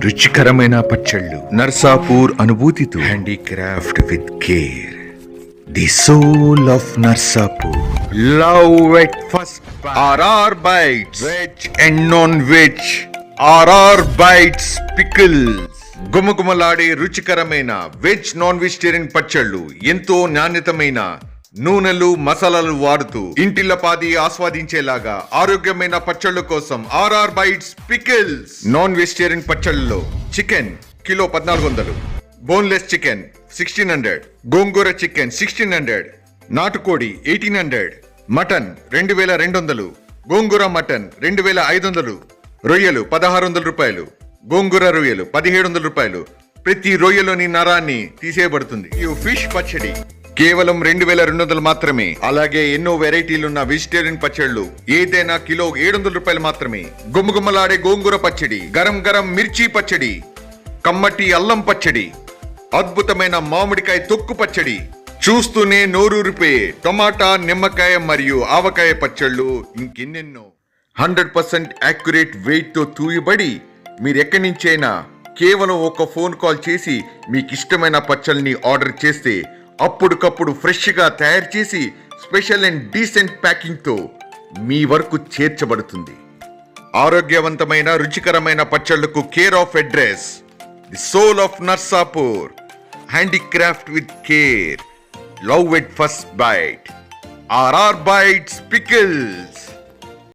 రుచికరమైన పచ్చళ్ళు నర్సాపూర్ అనుభూతితో handicraft with care. The soul of Narsapur. Love at first RR bites veg and non veg. RR bites pickles. గుమగుమలాడే రుచికరమైన veg non vegetarian పచ్చళ్ళు ఎంతో నాణ్యతమైన నూనెలు మసాలాలు వాడుతూ ఇంటిల్లపాది ఆస్వాదించేలాగా ఆరోగ్యమైన పచ్చళ్ళ కోసం RR bites pickles. Non vegetarian పచ్చళ్ళలో chicken kilo 1400, boneless chicken 1600, gongura chicken 1600, నాటుకోడి 1800, మటన్ 2200, గోంగూర మటన్ 2500, రొయ్యలు 1600 రూపాయలు, గోంగూర రొయ్యలు 1700 రూపాయలు. ప్రతి రొయ్యలోని నరాన్ని తీసేయబడుతుంది. ఈ ఫిష్ పచ్చడి కేవలం 2200 మాత్రమే. అలాగే ఎన్నో వెరైటీలున్న వెజిటేరియన్ పచ్చళ్ళు ఏదైనా కిలో 700 రూపాయలు మాత్రమే. గుమగుమలాడే గోంగూర పచ్చడి, గరం గరం మిర్చి పచ్చడి, కమ్మటి అల్లం పచ్చడి, అద్భుతమైన మామిడికాయ తొక్కు పచ్చడి, చూస్తూనే నోరూరిపోయే టమాటా నిమ్మకాయ మరియు ఆవకాయ పచ్చళ్ళు, ఇంకెన్నెన్నో. 100% యాక్యురేట్ వెయిట్ తో తూయబడి మీరెక్కడి నుంచైనా కేవలం ఒక ఫోన్ కాల్ చేసి మీకు ఇష్టమైన పచ్చళ్ళని ఆర్డర్ చేస్తే అప్పుడుకప్పుడు ఫ్రెష్ గా తయారు చేసి స్పెషల్ అండ్ డీసెంట్ ప్యాకింగ్ తో మీ వరకు చేర్చబడుతుంది. ఆరోగ్యవంతమైన రుచికరమైన పచ్చళ్లకు care of address the soul of Narsapur. Handicraft with care. Love at first bite. RR bites pickles.